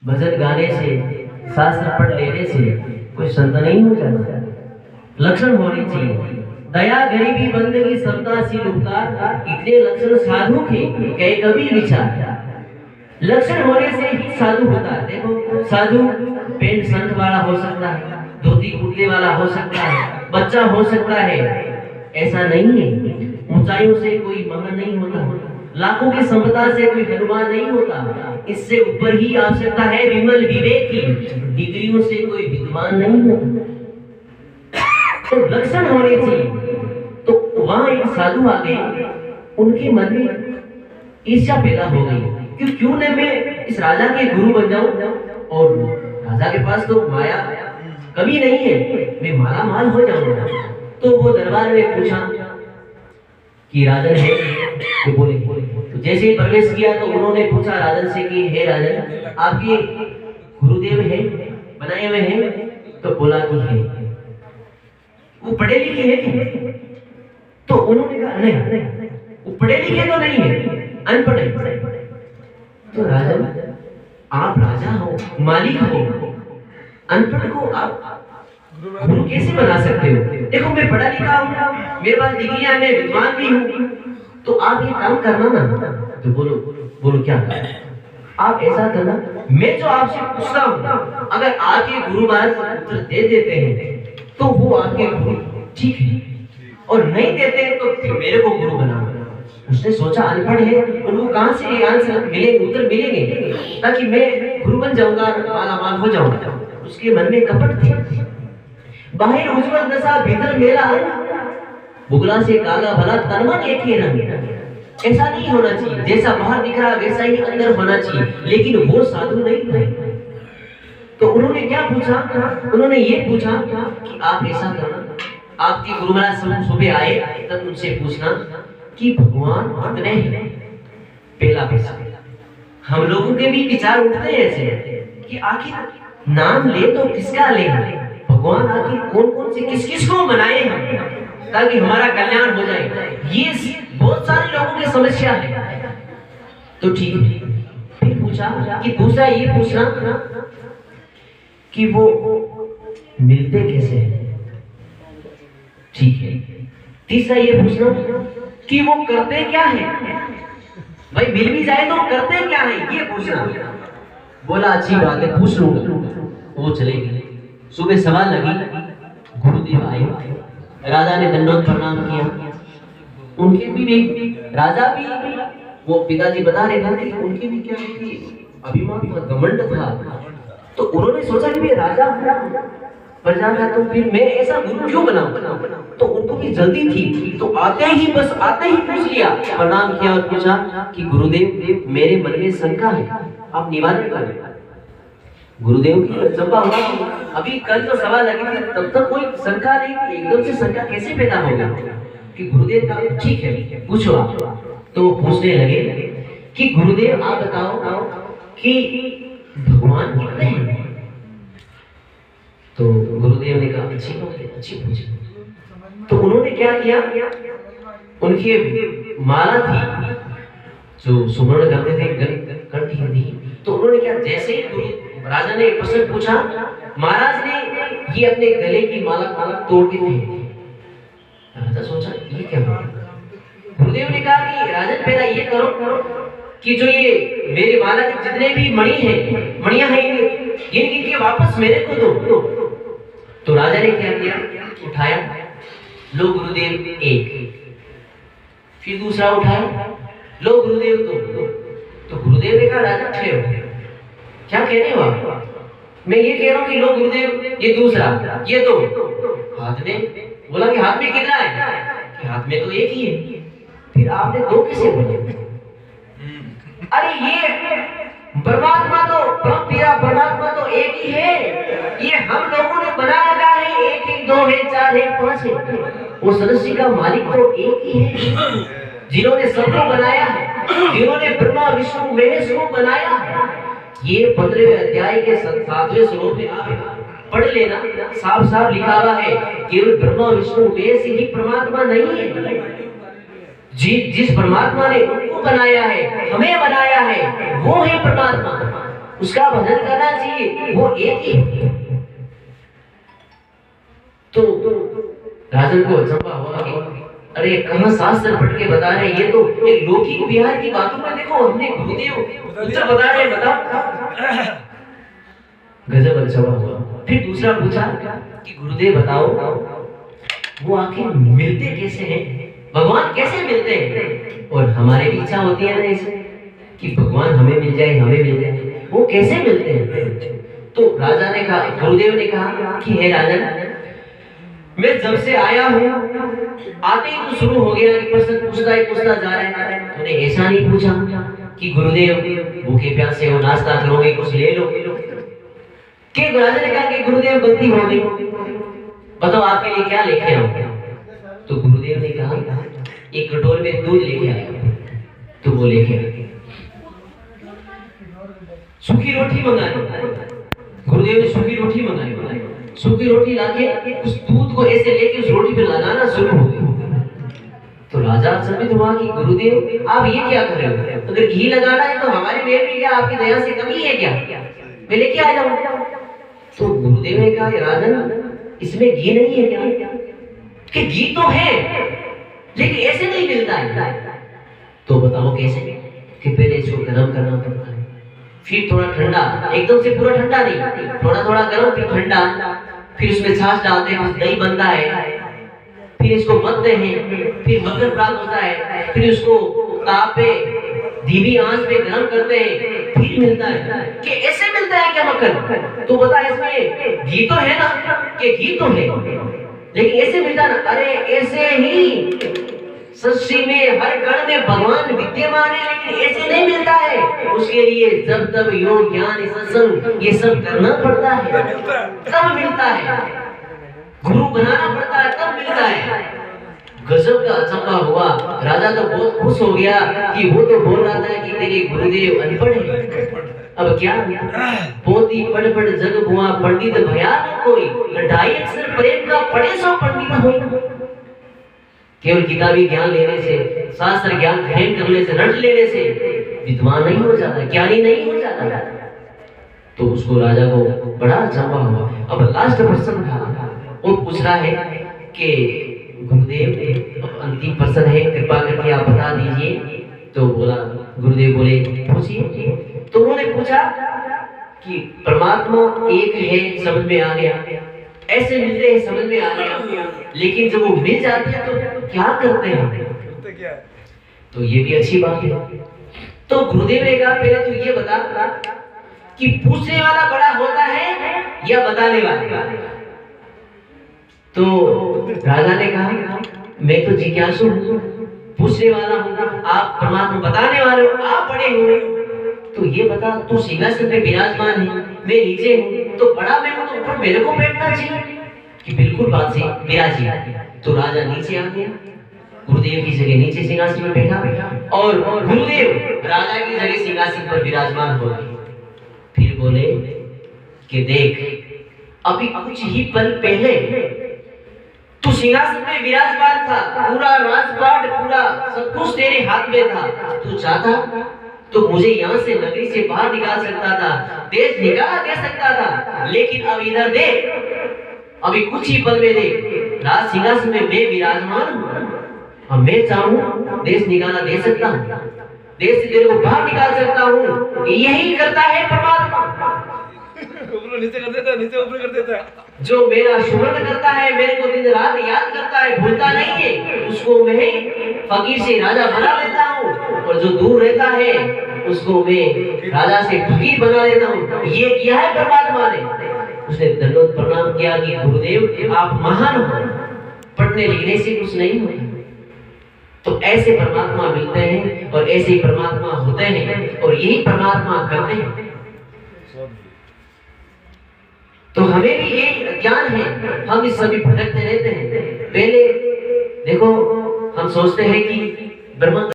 भजन गाने से, शास्त्र पढ़ लेने से कोई संत नहीं हो जाता। लक्षण होने चाहिए दया, गरीबी, बंदगी, समता, शील, उपकार, इतने लक्षण साधु के कई कभी विचार। लक्षण होने से ही साधु होता है। देखो साधु पेंट शर्ट वाला हो सकता है, धोती कुर्ते वाला हो सकता है, बच्चा हो सकता है, ऐसा नहीं है। ऊंचाइयों से कोई महान नहीं होता, लाखों की संपदा से कोई हनुमान नहीं होता। इससे ऊपर ही आवश्यकता है विमल विवेक की, डिग्रियों से कोई विद्वान नहीं होता। तो लक्षण होने चाहिए। तो वहां एक साधु आ गए, उनके मन में ईर्ष्या पैदा हो गई, क्यों न मैं इस राजा के गुरु बन जाऊं, और राजा के पास तो माया कमी नहीं है, मैं माला माल हो जाऊंगा। तो वो दरबार में पूछा कि राजन है, तो बोले। तो जैसे ही प्रवेश किया तो उन्होंने पूछा राजन से कि हे राजन, आपके गुरुदेव है बनाए हुए हैं? तो बोला कि है। वो पढ़े लिखे हैं? तो उन्होंने कहा नहीं, वो पढ़े लिखे तो नहीं है, अनपढ़ है। तो राजन, आप राजा हो, मालिक हो, अनपढ़ को आप गुरु कैसे बना सकते हो? देखो मैं पढ़ा लिखा हूँ, मेरे पास डिग्रियां, मैं विद्वान भी हूँ, तो आप ये काम करना ना। तो बोलो क्या करना? आप ऐसा करना, मैं जो आपसे पूछता हूँ, अगर आपके गुरु महाराज उत्तर दे देते हैं तो वो आपके गुरु ठीक है, और नहीं देते तो फिर मेरे को गुरु बनाओ। उसने सोचा अनपढ़ है, उनको कहां से आंसर मिलेंगे, उत्तर मिलेंगे, ताकि मैं गुरु बन जाऊंगा, माला माल हो जाऊंगा। उसके मन में कपट थी। बाहर उज्जवल नशा, भीतर मेला बुगला से काला भला, तन मन एक ही रंग। ऐसा नहीं होना चाहिए, जैसा बाहर दिख रहा वैसा ही अंदर होना चाहिए। लेकिन वो साधु नहीं थे। तो उन्होंने क्या पूछा? उन्होंने ये पूछा कि आप ऐसा करना, आपके गुरु महाराज सुबह आए तब उनसे पूछना कि भगवान कितने हैं। पहला प्रश्न। हम लोगों के भी विचार उठते हैं ऐसे कि आखिर नाम ले तो किसका ले, भगवान आखिर कौन कौन से किस किस को बनाए हम, ताकि हमारा कल्याण हो जाए। ये बहुत सारे लोगों की समस्या है। तो ठीक है, फिर पूछा कि दूसरा ये पूछना कि वो मिलते कैसे हैं। ठीक है। तीसरा ये पूछना कि वो करते क्या है, भाई मिल भी जाए तो करते क्या है, ये पूछना। बोला अच्छी बात है, पूछ लूंगा। वो चले गए। सुबह सवा लगी, गुरुदेव आए, राजा ने दंडोत प्रणाम किया। उनके भी राजा भी, वो पिताजी बता रहे थे कि उनके भी क्या अभिमान था, घमंड था। तो उन्होंने सोचा कि मैं राजा प्रजा का, तो फिर मैं ऐसा गुरु क्यों बनाऊं? तो उनको भी जल्दी थी, तो आते ही पूछ लिया, प्रणाम किया और पूछा कि गुरुदेव मेरे मन में शंका है, आप निवारण करें। गुरुदेव की चंपा हुआ, अभी कल जो सवाल लगी थी तब तक कोई शंका नहीं थी, एकदम से शंका कैसे पैदा हो गया कि गुरुदेव का ठीक है पूछो आप। तो वो पूछने लगे कि गुरुदेव आप बताओ कि भगवान कितने हैं? तो गुरुदेव ने कहा अच्छी बात है, अच्छी पूछी। तो उन्होंने क्या किया, उनकी माला थी जो सुमरण करते थे, कंठी थी। तो उन्होंने क्या, जैसे ही राजा ने प्रश्न पूछा, महाराज ने ये अपने गले की माला तोड़ के दी। राजा सोचा ये क्या हुआ? गुरुदेव ने कहा कि राजन पहला ये करो कि जो ये मेरी माला के जितने भी मणियां हैं, गिन के वापस मेरे को दो। तो राजा ने क्या किया, उठाया, लो गुरुदेव एक, फिर दूसरा उठाया, लो गुरुदेव दो। तो गुरुदेव ने कहा राजा ठहरो, क्या कह रहे हो आप? मैं ये कह रहा हूँ कि लो गुरुदेव ये दूसरा, ये दो। हाथ में बोला कि हाथ में कितना है? कि हाथ में तो एक ही है। फिर आपने दो कैसे बोले? अरे ये परमात्मा तो परमात्मा तो एक ही है, ये हम लोगों ने बना रखा है, एक है, दो है, चार है, पांच है। वो सृष्टि का मालिक तो एक ही है, जिन्होंने सबको बनाया है, जिन्होंने ब्रह्मा विष्णु महेश को बनाया है। ये 15वें अध्याय के 7वें श्लोक में आप पढ़ लेना, साफ साफ लिखा हुआ है, केवल ब्रह्मा विष्णु महेश ही परमात्मा नहीं है। जिस परमात्मा ने उनको बनाया है, हमें बनाया है, वो है परमात्मा। उसका भजन करना चाहिए, वो एक ही है। तो राजन को अचंभा हुआ कि अरे कहाँ शास्त्र पढ़ के बता रहे, ये तो एक लौकिक विहार की बातों में देखो हमने गुरुदेव उत्तर बता रहे, बताओ। गजब अचंभा हुआ। फिर दूसरा पूछा कि गुरुदेव बताओ वो आखिर मिलते कैसे हैं, भगवान कैसे मिलते हैं? और हमारे भी इच्छा होती है ना ऐसे कि भगवान हमें मिल जाए, हमें मिल जाए, वो कैसे मिलते हैं? तो राजा ने कहा, गुरुदेव ने कहा कि हे राजन, मैं जब से आया हूँ आते ही तो शुरू हो गया कि प्रश्न पूछता जा रहा है। तूने ऐसा नहीं पूछा कि गुरुदेव भूखे प्यासे हो, नाश्ता करोगे, कुछ ले लो? कि राजा ने कहा कि गुरुदेव गलती हो गई, बताओ आपके लिए क्या लेके आऊं? तो गुरुदेव ने कहा एक कटोरे में दूध लेके आया। तो वो लेके आया, सूखी रोटी मंगाई, गुरुदेव ने सूखी रोटी मंगाई। सूखी रोटी लाके उस दूध को ऐसे लेके उस रोटी पे लगाना शुरू हो गया। तो राजा अचंभित हुआ कि गुरुदेव आप ये क्या कर रहे हो? अगर घी लगाना है तो हमारे पेट में क्या आपकी दया से कमी है क्या? मैं लेके आ जाऊं। तो गुरुदेव ने कहा राजन इसमें घी नहीं है क्या? कि घी तो है लेकिन ऐसे नहीं मिलता है। तो बताओ कैसे? कि पहले इसको गर्म करना पड़ता है, फिर थोड़ा ठंडा, एकदम से पूरा ठंडा नहीं, थोड़ा थोड़ा गर्म फिर ठंडा, फिर उसमें छाछ डालते हैं, दही बनता है, फिर इसको मथते हैं, फिर मक्खन प्राप्त होता है, फिर उसको ताप पे धीमी आंच पे गर्म करते हैं, फिर मिलता है। कि ऐसे मिलता है क्या मक्खन? तो बता इसमें घी तो है ना? कि घी तो है लेकिन ऐसे मिलता ना? अरे ऐसे ही सृष्टि में हर कण में भगवान विद्यमान है लेकिन ऐसे नहीं मिलता है। उसके लिए जब तब योग ज्ञान सत्संग ये सब करना पड़ता है, तब मिलता है, गुरु बनाना पड़ता है, तब मिलता है। गजब का अचंभा हुआ। राजा तो बहुत खुश हो गया कि वो तो बोल रहा था कि तेरे गुरुदेव अनपढ़ है, अब क्या पोती पढ़ पढ़ जग हुआ पंडित भया न कोई, ढाई अक्षर प्रेम का पढ़े सो पंडित हो। केवल किताबी ज्ञान लेने से, शास्त्र ज्ञान ग्रहण करने से, रट लेने से विद्वान नहीं हो जाता, ज्ञानी नहीं हो जाता। तो उसको राजा को बड़ा अचंभा हुआ। अब लास्ट प्रश्न था, वो पूछ रहा है कि गुरुदेव अंतिम प्रश्न है, कृपा करके आप बता दीजिए। तो बोला, गुरुदेव बोले पूछिए। तो उन्होंने पूछा कि परमात्मा एक है, समझ में आ गया, ऐसे मिलते हैं, समझ में आ गया, लेकिन जब वो मिल जाते हैं तो क्या करते हैं? तो ये भी अच्छी बात है। तो गुरुदेव ने कहा पहले तो ये बता कि पूछने वाला बड़ा होता है या बताने वाला? तो राजा ने कहा मैं तो जिज्ञासु हूं, पूछने वाला हूं, आप परमात्मा बताने वाले हो, आप बड़े हो। तो ये बता, तू सिंहासन पे विराजमान है, मैं नीचे हूँ, तो बड़ा मैं हूँ तो ऊपर मेरे को बैठना चाहिए। कि बिल्कुल बात सही, विराजिए। तो राजा नीचे आ गया, गुरुदेव की जगह नीचे सिंहासन में बैठा और गुरुदेव राजा की जगह सिंहासन पर विराजमान हो गए। फिर बोले कि देख, अभी कुछ ही पल पहले तू सिंहासन में विराजमान था, पूरा राजपाट, पूरा सब कुछ तेरे हाथ में था। तू चाहता तो मुझे यहाँ से नगरी से बाहर निकाल सकता था, देश निकाल दे सकता था, लेकिन अब इधर देख, अभी कुछ ही पल में देख, राज सिंहासन में मैं विराजमान हूँ। अब मैं चाहूँ देश निकाला दे सकता हूँ, देश से तेरे को बाहर निकाल सकता हूँ। यही करता है परमात्मा, नीचे कर देता है, नीचे ऊपर कर देता है। जो मेरा सुमरण करता है, मेरे को दिन रात याद करता है, भूलता नहीं है, उसको मैं फकीर से राजा बना देता हूँ, और जो दूर रहता है उसको मैं राजा से फकीर बना देता हूँ। ये किया है परमात्मा ने। उसने दंडवत प्रणाम किया कि गुरुदेव आप महान हो, पढ़ने लिखने से कुछ नहीं होता। तो ऐसे परमात्मा मिलते हैं और ऐसे ही परमात्मा होते हैं और यही परमात्मा करते हैं। तो हमें भी ये ज्ञान है, हम इस सभी भटकते रहते हैं। पहले देखो, हम सोचते हैं कि ब्रह्म